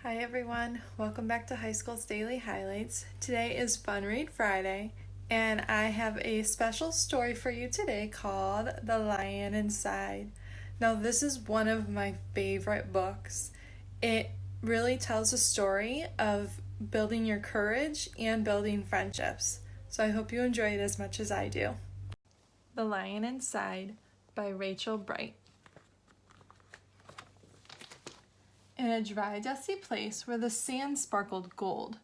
Hi everyone, welcome back to Heiskell's Daily Highlights. Today is Fun Read Friday, and I have a special story for you today called The Lion Inside. Now this is one of my favorite books. It really tells a story of building your courage and building friendships. So I hope you enjoy it as much as I do. The Lion Inside by Rachel Bright. In a dry, dusty place where the sand sparkled gold,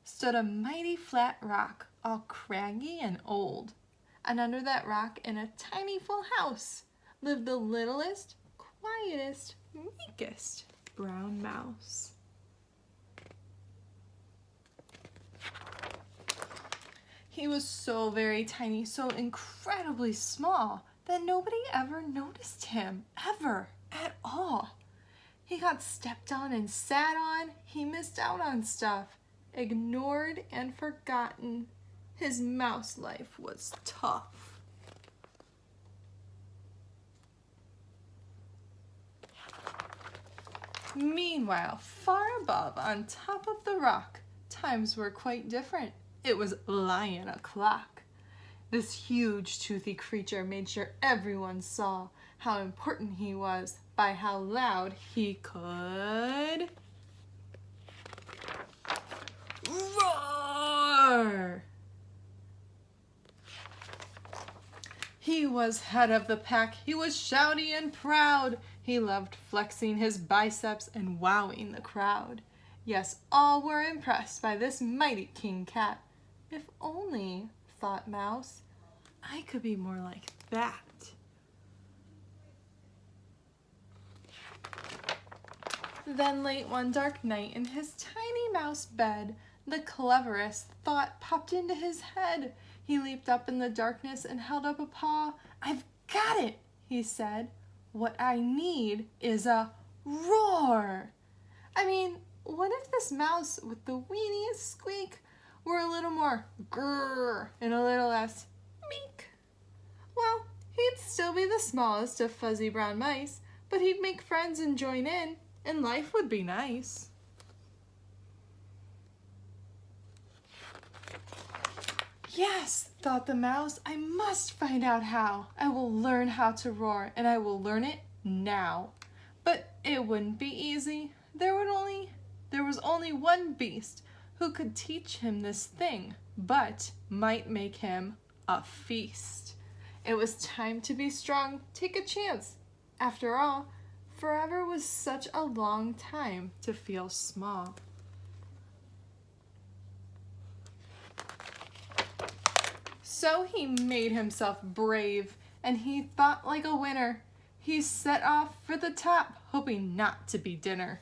stood a mighty flat rock, all craggy and old. And under that rock, in a tiny full house, lived the littlest, quietest, meekest brown mouse. He was so very tiny, so incredibly small, that nobody ever noticed him, ever, at all. He got stepped on and sat on, he missed out on stuff, ignored and forgotten. His mouse life was tough. Meanwhile, far above, on top of the rock, times were quite different. It was lion o'clock. This huge, toothy creature made sure everyone saw how important he was by how loud he could roar. He was head of the pack. He was shouty and proud. He loved flexing his biceps and wowing the crowd. Yes, all were impressed by this mighty king cat. If only, thought Mouse, I could be more like that. Then late one dark night in his tiny mouse bed, the cleverest thought popped into his head. He leaped up in the darkness and held up a paw. "I've got it," he said. "What I need is a roar." I mean, what if this mouse with the weeniest squeak were a little more grrr and a little less meek? Well, he'd still be the smallest of fuzzy brown mice, but he'd make friends and join in, and life would be nice. Yes, thought the mouse, I must find out how. I will learn how to roar, and I will learn it now. But it wouldn't be easy. There was only one beast who could teach him this thing, but might make him a feast. It was time to be strong, take a chance. After all, forever was such a long time to feel small. So he made himself brave, and he thought like a winner. He set off for the top, hoping not to be dinner.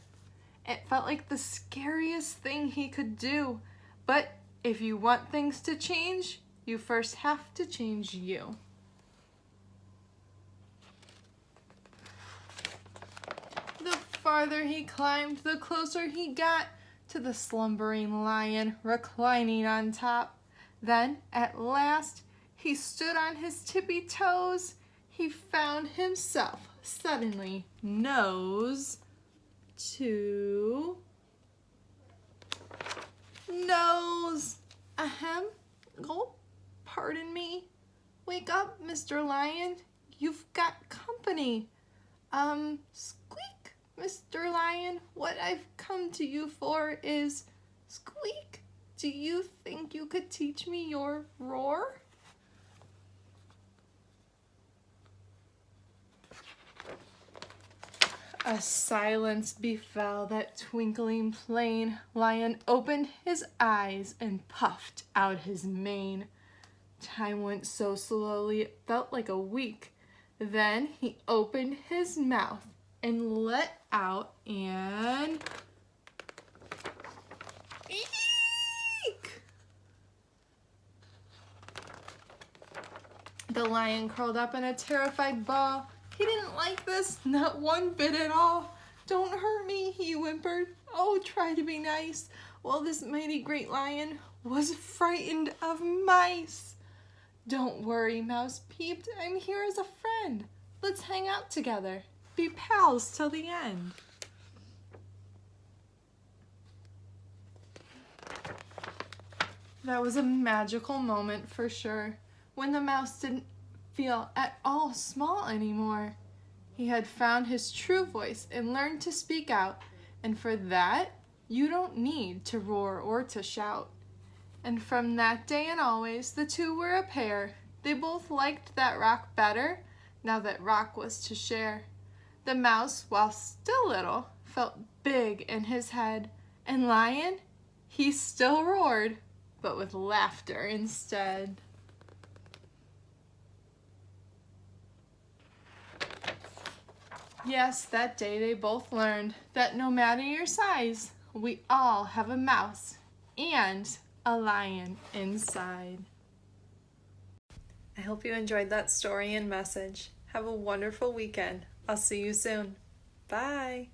It felt like the scariest thing he could do. But if you want things to change, you first have to change you. The farther he climbed, the closer he got to the slumbering lion reclining on top. Then, at last, he stood on his tippy toes. He found himself suddenly nose to nose. Ahem. Oh, pardon me. Wake up, Mr. Lion. You've got company. Squeak, Mr. Lion. What I've come to you for is squeak. Do you think you could teach me your roar? A silence befell that twinkling plain. Lion opened his eyes and puffed out his mane. Time went so slowly it felt like a week. Then he opened his mouth and let out an eek! The lion curled up in a terrified ball. He didn't like this, not one bit at all. "Don't hurt me," he whimpered. "Oh, try to be nice." Well, this mighty great lion was frightened of mice. "Don't worry," Mouse peeped. "I'm here as a friend. Let's hang out together. Be pals till the end." That was a magical moment for sure, when the mouse didn't feel at all small anymore. He had found his true voice and learned to speak out, and for that, you don't need to roar or to shout. And from that day and always, the two were a pair. They both liked that rock better, now that rock was to share. The mouse, while still little, felt big in his head, and Lion, he still roared, but with laughter instead. Yes, that day they both learned that no matter your size, we all have a mouse and a lion inside. I hope you enjoyed that story and message. Have a wonderful weekend. I'll see you soon. Bye.